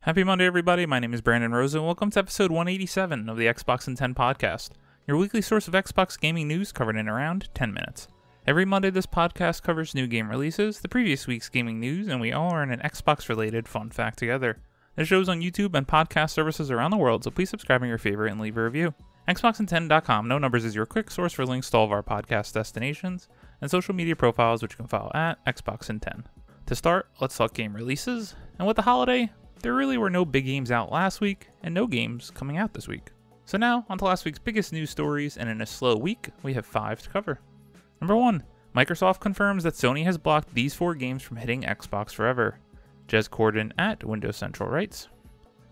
Happy Monday, everybody. My name is Brandon Rosa, and welcome to episode 187 of the Xbox in 10 podcast, your weekly source of Xbox gaming news covered in around 10 minutes. Every Monday, this podcast covers new game releases, the previous week's gaming news, and we all learn an Xbox-related fun fact together. The show's on YouTube and podcast services around the world, so please subscribe on your favorite and leave a review. Xboxin10.com, no numbers, is your quick source for links to all of our podcast destinations and social media profiles, which you can follow at Xboxin10. To start, let's talk game releases, and with the holiday, there really were no big games out last week, and no games coming out this week. So now, on to last week's biggest news stories, and in a slow week, we have 5 to cover. Number 1, Microsoft confirms that Sony has blocked these 4 games from hitting Xbox forever. Jez Corden at Windows Central writes,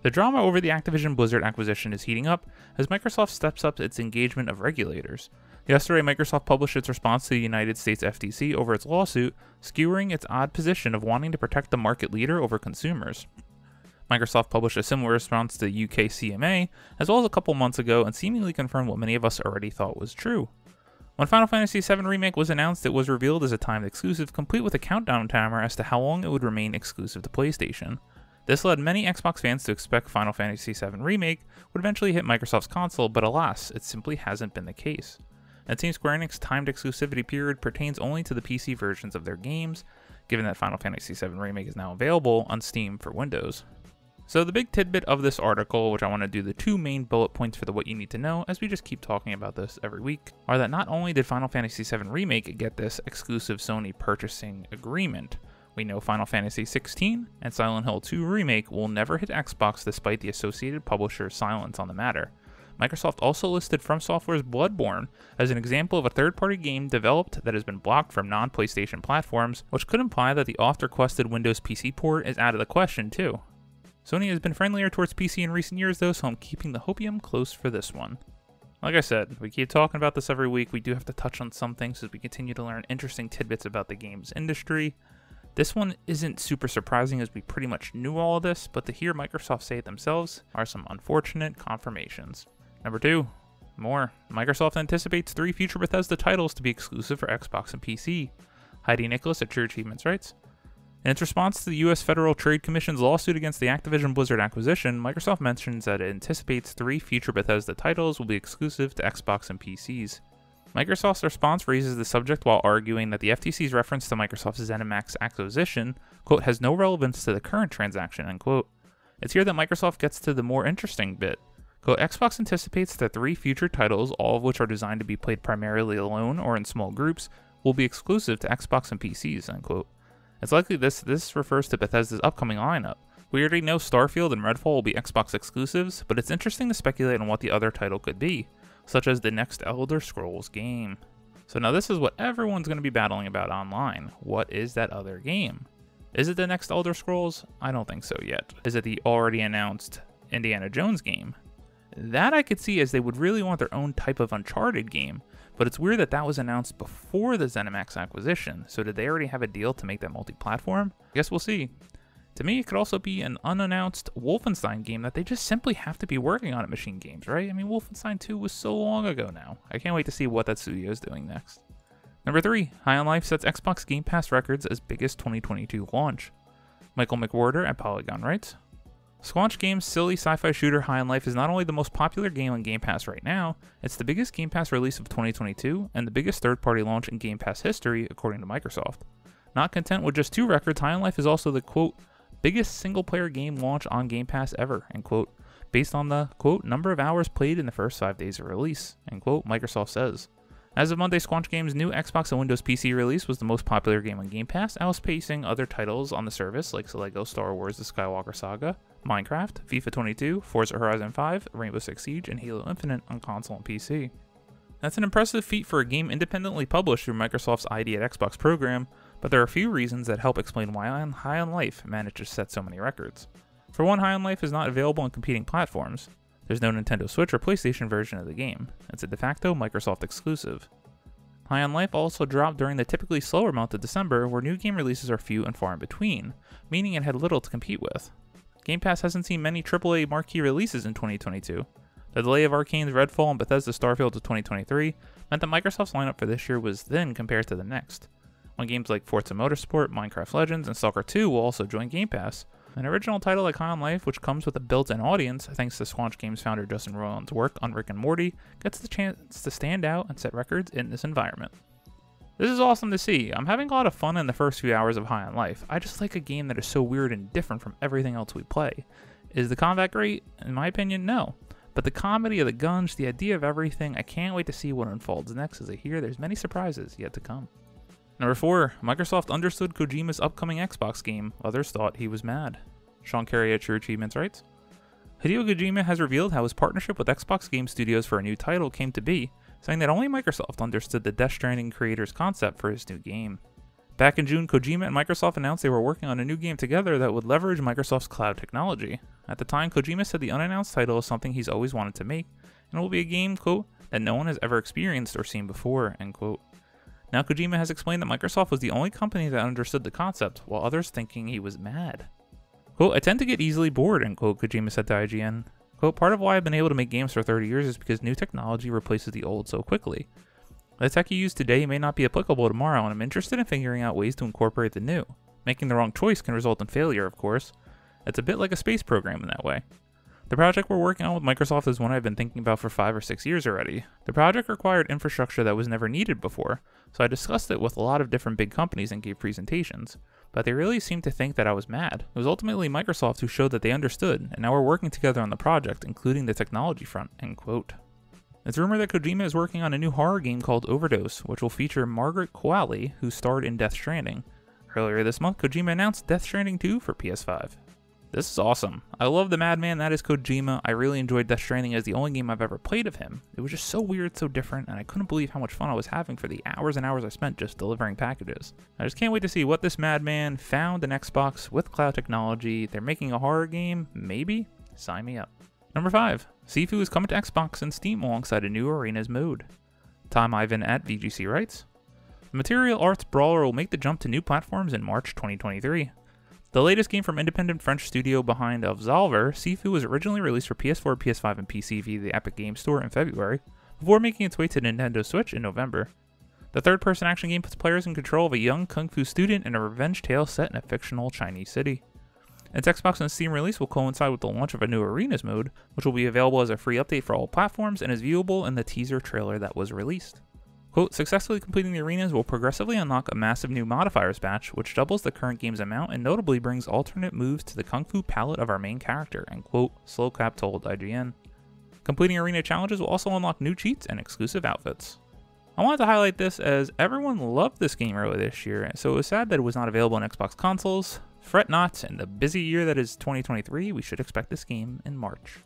"The drama over the Activision Blizzard acquisition is heating up as Microsoft steps up its engagement of regulators. Yesterday, Microsoft published its response to the United States FTC over its lawsuit, skewering its odd position of wanting to protect the market leader over consumers. Microsoft published a similar response to the UK CMA, as well as a couple months ago, and seemingly confirmed what many of us already thought was true. When Final Fantasy VII Remake was announced, it was revealed as a timed exclusive, complete with a countdown timer as to how long it would remain exclusive to PlayStation. This led many Xbox fans to expect Final Fantasy VII Remake would eventually hit Microsoft's console, but alas, it simply hasn't been the case. It seems Square Enix's timed exclusivity period pertains only to the PC versions of their games, given that Final Fantasy VII Remake is now available on Steam for Windows. So the big tidbit of this article, which I want to do the 2 main bullet points for the what you need to know, as we just keep talking about this every week, are that not only did Final Fantasy VII Remake get this exclusive Sony purchasing agreement, we know Final Fantasy XVI and Silent Hill 2 Remake will never hit Xbox despite the associated publisher's silence on the matter. Microsoft also listed From Software's Bloodborne as an example of a third-party game developed that has been blocked from non-PlayStation platforms, which could imply that the oft-requested Windows PC port is out of the question too. Sony has been friendlier towards PC in recent years though, so I'm keeping the hopium close for this one. Like I said, we keep talking about this every week. We do have to touch on some things as we continue to learn interesting tidbits about the games industry. This one isn't super surprising as we pretty much knew all of this, but to hear Microsoft say it themselves are some unfortunate confirmations. Number 2, more. Microsoft anticipates 3 future Bethesda titles to be exclusive for Xbox and PC. Heidi Nicholas at True Achievements writes, "In its response to the U.S. Federal Trade Commission's lawsuit against the Activision Blizzard acquisition, Microsoft mentions that it anticipates 3 future Bethesda titles will be exclusive to Xbox and PCs. Microsoft's response raises the subject while arguing that the FTC's reference to Microsoft's ZeniMax acquisition, quote, has no relevance to the current transaction, end quote. It's here that Microsoft gets to the more interesting bit. Quote, Xbox anticipates that 3 future titles, all of which are designed to be played primarily alone or in small groups, will be exclusive to Xbox and PCs, end quote. It's likely this refers to Bethesda's upcoming lineup. We already know Starfield and Redfall will be Xbox exclusives, but it's interesting to speculate on what the other title could be, such as the next Elder Scrolls game. So now this is what everyone's going to be battling about online. What is that other game? Is it the next Elder Scrolls? I don't think so yet. Is it the already announced Indiana Jones game? That I could see, as they would really want their own type of Uncharted game, but it's weird that that was announced before the ZeniMax acquisition, so did they already have a deal to make that multi-platform? I guess we'll see. To me, it could also be an unannounced Wolfenstein game that they just simply have to be working on at Machine Games, right? I mean, Wolfenstein 2 was so long ago now. I can't wait to see what that studio is doing next. Number 3, High on Life sets Xbox Game Pass records as biggest 2022 launch. Michael McWhorter at Polygon writes, Squanch Games' silly sci-fi shooter High on Life is not only the most popular game on Game Pass right now, it's the biggest Game Pass release of 2022 and the biggest third-party launch in Game Pass history, according to Microsoft. Not content with just 2 records, High on Life is also the, quote, biggest single-player game launch on Game Pass ever, end quote, based on the, quote, number of hours played in the first 5 days of release, end quote, Microsoft says. As of Monday, Squanch Games' new Xbox and Windows PC release was the most popular game on Game Pass, outpacing other titles on the service like LEGO Star Wars The Skywalker Saga, Minecraft, FIFA 22, Forza Horizon 5, Rainbow Six Siege, and Halo Infinite on console and PC. That's an impressive feat for a game independently published through Microsoft's ID at Xbox program, but there are a few reasons that help explain why High on Life managed to set so many records. For one, High on Life is not available on competing platforms. There's no Nintendo Switch or PlayStation version of the game. It's a de facto Microsoft exclusive. High on Life also dropped during the typically slower month of December, where new game releases are few and far in between, meaning it had little to compete with. Game Pass hasn't seen many AAA marquee releases in 2022. The delay of Arcane's Redfall and Bethesda's Starfield to 2023 meant that Microsoft's lineup for this year was thin compared to the next. When games like Forza Motorsport, Minecraft Legends, and Stalker 2 will also join Game Pass, An original title like High on Life, which comes with a built-in audience thanks to Squanch Games founder Justin Roiland's work on Rick and Morty, gets the chance to stand out and set records in this environment. This is awesome to see. I'm having a lot of fun in the first few hours of High on Life. I just like a game that is so weird and different from everything else we play. Is the combat great? In my opinion, no. But the comedy of the guns, the idea of everything, I can't wait to see what unfolds next, as I hear there's many surprises yet to come. Number 4, Microsoft understood Kojima's upcoming Xbox game. Others thought he was mad. Sean Carey at True Achievements writes, Hideo Kojima has revealed how his partnership with Xbox Game Studios for a new title came to be, saying that only Microsoft understood the Death Stranding creator's concept for his new game. Back in June, Kojima and Microsoft announced they were working on a new game together that would leverage Microsoft's cloud technology. At the time, Kojima said the unannounced title is something he's always wanted to make, and it will be a game, quote, that no one has ever experienced or seen before, end quote. Now Kojima has explained that Microsoft was the only company that understood the concept, while others thinking he was mad. Quote, I tend to get easily bored, end quote, Kojima said to IGN. Quote, part of why I've been able to make games for 30 years is because new technology replaces the old so quickly. The tech you use today may not be applicable tomorrow, and I'm interested in figuring out ways to incorporate the new. Making the wrong choice can result in failure, of course. It's a bit like a space program in that way. The project we're working on with Microsoft is one I've been thinking about for 5 or 6 years already. The project required infrastructure that was never needed before, so I discussed it with a lot of different big companies and gave presentations. But they really seemed to think that I was mad. It was ultimately Microsoft who showed that they understood, and now we're working together on the project, including the technology front, end quote. It's rumored that Kojima is working on a new horror game called Overdose, which will feature Margaret Qualley, who starred in Death Stranding. Earlier this month, Kojima announced Death Stranding 2 for PS5. This is awesome. I love the madman that is Kojima. I really enjoyed Death Stranding as the only game I've ever played of him. It was just so weird, so different, and I couldn't believe how much fun I was having for the hours and hours I spent just delivering packages. I just can't wait to see what this madman found in Xbox with cloud technology. They're making a horror game? Maybe? Sign me up. Number 5. Sifu is coming to Xbox and Steam alongside a new Arenas mode. Tom Ivan at VGC writes, the Material Arts Brawler will make the jump to new platforms in March 2023. The latest game from independent French studio behind Absolver, Sifu was originally released for PS4, PS5, and PC via the Epic Games Store in February, before making its way to Nintendo Switch in November. The third-person action game puts players in control of a young kung fu student in a revenge tale set in a fictional Chinese city. Its Xbox and Steam release will coincide with the launch of a new Arenas mode, which will be available as a free update for all platforms and is viewable in the teaser trailer that was released. Quote, successfully completing the arenas will progressively unlock a massive new modifiers batch, which doubles the current game's amount and notably brings alternate moves to the kung fu palette of our main character, end quote, Slowcap told IGN. Completing arena challenges will also unlock new cheats and exclusive outfits. I wanted to highlight this as everyone loved this game earlier this year, so it was sad that it was not available on Xbox consoles. Fret not, in the busy year that is 2023, we should expect this game in March.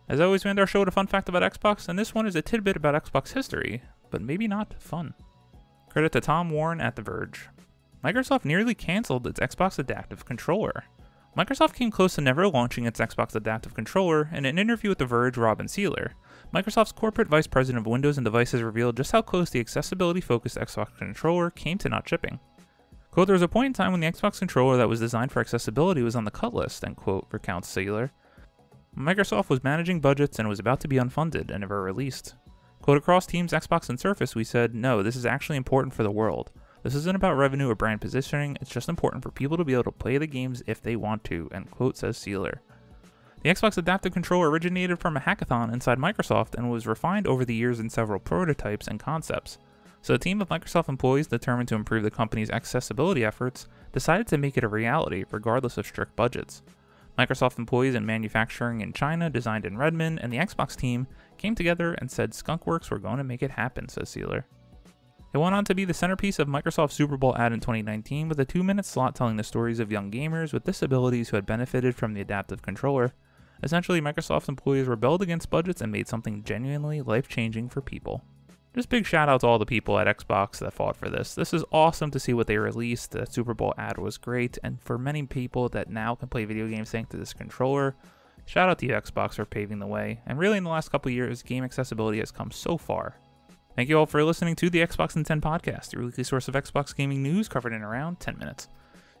As always, we end our show with a fun fact about Xbox, and this one is a tidbit about Xbox history, but maybe not fun. Credit to Tom Warren at The Verge. Microsoft nearly canceled its Xbox Adaptive Controller. Microsoft came close to never launching its Xbox Adaptive Controller. In an interview with The Verge, Robin Sealer, Microsoft's corporate vice president of Windows and Devices, revealed just how close the accessibility-focused Xbox controller came to not shipping. Quote, there was a point in time when the Xbox controller that was designed for accessibility was on the cut list, end quote, recounts Sealer. Microsoft was managing budgets and was about to be unfunded and never released. Quote, across Teams, Xbox, and Surface, we said, no, this is actually important for the world. This isn't about revenue or brand positioning, it's just important for people to be able to play the games if they want to, end quote, says Sealer. The Xbox Adaptive Controller originated from a hackathon inside Microsoft and was refined over the years in several prototypes and concepts. So a team of Microsoft employees determined to improve the company's accessibility efforts decided to make it a reality, regardless of strict budgets. Microsoft employees in manufacturing in China, designed in Redmond, and the Xbox team came together and said Skunkworks were going to make it happen, says Sealer. It went on to be the centerpiece of Microsoft's Super Bowl ad in 2019 with a 2-minute slot telling the stories of young gamers with disabilities who had benefited from the adaptive controller. Essentially, Microsoft employees rebelled against budgets and made something genuinely life-changing for people. Just big shout out to all the people at Xbox that fought for this. This is awesome to see what they released. The Super Bowl ad was great, and for many people that now can play video games thanks to this controller, shout out to you Xbox for paving the way. And really in the last couple of years, game accessibility has come so far. Thank you all for listening to the Xbox in 10 podcast, your weekly source of Xbox gaming news covered in around 10 minutes.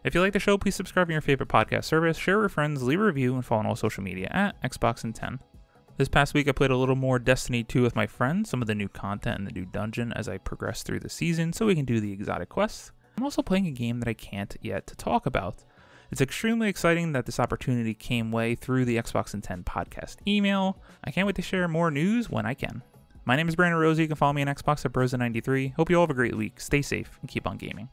If you like the show, please subscribe to your favorite podcast service, share with friends, leave a review, and follow on all social media at Xbox in 10. This past week I played a little more Destiny 2 with my friends, some of the new content in the new dungeon as I progress through the season so we can do the exotic quests. I'm also playing a game that I can't yet talk about. It's extremely exciting that this opportunity came way through the Xbox in 10 podcast email. I can't wait to share more news when I can. My name is Brandon Rosa. You can follow me on Xbox at Brosa93. Hope you all have a great week. Stay safe and keep on gaming.